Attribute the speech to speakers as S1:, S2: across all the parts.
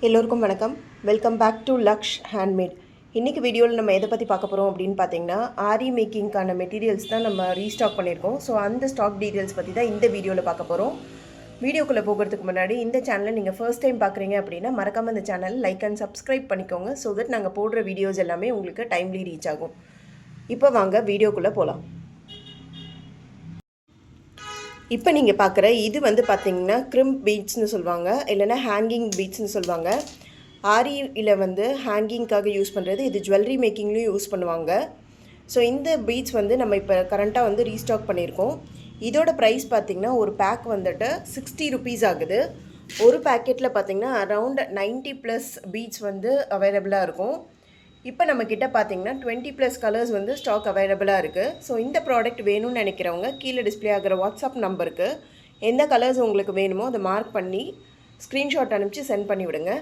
S1: எல்லோருக்கும் வணக்கம். Welcome back to Laksh handmade. இன்றைக்கி வீடியோவில் நம்ம எதை பற்றி பார்க்க போகிறோம் அப்படின்னு பார்த்தீங்கன்னா, ஆரி மேக்கிங்க்கான மெட்டீரியல்ஸ் தான் நம்ம ரீஸ்டாக் பண்ணியிருக்கோம். ஸோ அந்த ஸ்டாக் டீட்டெயில்ஸ் பற்றி தான் இந்த வீடியோவில் பார்க்க போகிறோம். வீடியோக்குள்ளே போகிறதுக்கு முன்னாடி இந்த சேனலை நீங்கள் ஃபர்ஸ்ட் டைம் பார்க்குறீங்க அப்படின்னா மறக்காமல் இந்த சேனல் லைக் அண்ட் சப்ஸ்கிரைப் பண்ணிக்கோங்க. ஸோ தட் நாங்கள் போடுற வீடியோஸ் எல்லாமே உங்களுக்கு டைம்லி ரீச் ஆகும். இப்போ வாங்க வீடியோக்குள்ளே போகலாம். இப்போ நீங்கள் பார்க்குற இது வந்து பார்த்திங்கன்னா க்ரிம்ப் பீட்ஸ்னு சொல்லுவாங்க, இல்லைனா ஹேங்கிங் பீட்ஸ்னு சொல்லுவாங்க. ஆரியில் வந்து ஹேங்கிங்காக யூஸ் பண்ணுறது, இது ஜுவல்லரி மேக்கிங்லேயும் யூஸ் பண்ணுவாங்க. ஸோ இந்த பீட்ஸ் வந்து நம்ம இப்போ கரண்ட்டாக வந்து ரீஸ்டாக் பண்ணியிருக்கோம். இதோட ப்ரைஸ் பார்த்திங்கன்னா ஒரு பேக் வந்துட்டு 60 ருபீஸ் ஆகுது. ஒரு பேக்கெட்டில் பார்த்திங்கன்னா அரவுண்ட் 90+ பீட்ஸ் வந்து அவைலபிளாக இருக்கும். இப்போ நம்மக்கிட்ட பார்த்தீங்கன்னா 20+ கலர்ஸ் வந்து ஸ்டாக் அவைலபிளாக இருக்குது. ஸோ இந்த ப்ராடக்ட் வேணும்னு நினைக்கிறவங்க கீழே டிஸ்பிளே ஆகிற வாட்ஸ்அப் நம்பருக்கு எந்த கலர்ஸ் உங்களுக்கு வேணுமோ அதை மார்க் பண்ணி ஸ்க்ரீன்ஷாட் அனுப்பிச்சு சென்ட் பண்ணி விடுங்க.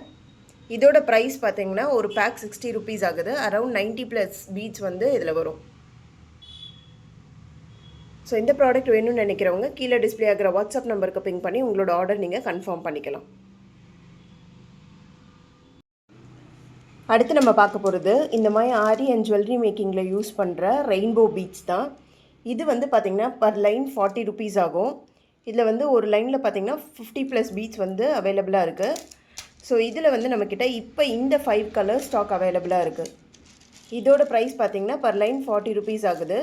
S1: இதோட ப்ரைஸ் பார்த்தீங்கன்னா ஒரு பேக் 60 ருபீஸ் ஆகுது. அரவுண்ட் 90+ பீட்ஸ் வந்து இதில் வரும். ஸோ இந்த ப்ராடக்ட் வேணும்னு நினைக்கிறவங்க கீழே டிஸ்பிளே ஆகிற வாட்ஸ்அப் நம்பருக்கு பிங் பண்ணி உங்களோட ஆர்டர் நீங்கள் கன்ஃபார்ம் பண்ணிக்கலாம். அடுத்து நம்ம பார்க்க போகிறது இந்த மாதிரி ஆரி அண்ட் ஜுவல்லரி மேக்கிங்கில் யூஸ் பண்ணுற ரெயின்போ பீட்ஸ் தான். இது வந்து பார்த்திங்கன்னா பர் லைன் 40 ருபீஸ் ஆகும். இதில் வந்து ஒரு லைனில் பார்த்திங்கன்னா 50+ பீட்ஸ் வந்து அவைலபிளாக இருக்குது. ஸோ இதில் வந்து நம்மக்கிட்ட இப்போ இந்த 5 கலர் ஸ்டாக் அவைலபிளாக இருக்குது. இதோட ப்ரைஸ் பார்த்திங்கன்னா பர் லைன் 40 ருபீஸ் ஆகுது.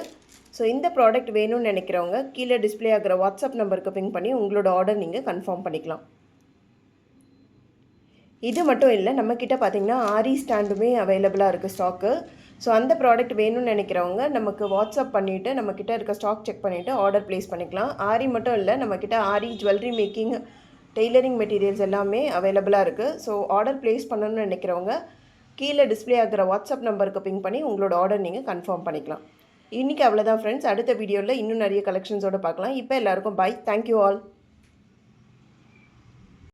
S1: ஸோ இந்த ப்ராடக்ட் வேணும்னு நினைக்கிறவங்க கீழே டிஸ்பிளே ஆகிற வாட்ஸ்அப் நம்பருக்கு பிங் பண்ணி உங்களோட ஆர்டர் நீங்கள் கன்ஃபார்ம் பண்ணிக்கலாம். இது மட்டும் இல்லை, நம்மக்கிட்ட பார்த்திங்கன்னா ஆரி ஸ்டாண்டுமே அவைலபிளாக இருக்குது ஸ்டாக்கு. ஸோ அந்த ப்ராடக்ட் வேணும்னு நினைக்கிறவங்க நமக்கு வாட்ஸ்அப் பண்ணிவிட்டு நம்மக்கிட்ட இருக்க ஸ்டாக் செக் பண்ணிவிட்டு ஆர்டர் ப்ளேஸ் பண்ணிக்கலாம். ஆரி மட்டும் இல்லை, நம்மக்கிட்ட ஆரி ஜுவல்லரி மேக்கிங் டெய்லரிங் மெட்டீரியல்ஸ் எல்லாமே அவைலபிளாக இருக்குது. ஸோ ஆர்டர் ப்ளேஸ் பண்ணணும்னு நினைக்கிறவங்க கீழே டிஸ்பிளே ஆகிற வாட்ஸ்அப் நம்பருக்கு பிங் பண்ணி உங்களோட ஆர்டர் நீங்கள் கன்ஃபார்ம் பண்ணிக்கலாம். இன்றைக்கி அவ்வளோதான் ஃப்ரெண்ட்ஸ். அடுத்த வீடியோவில் இன்னும் நிறைய கலெக்ஷன்ஸோடு பார்க்கலாம். இப்போ எல்லாருக்கும் பாய். Thank you all.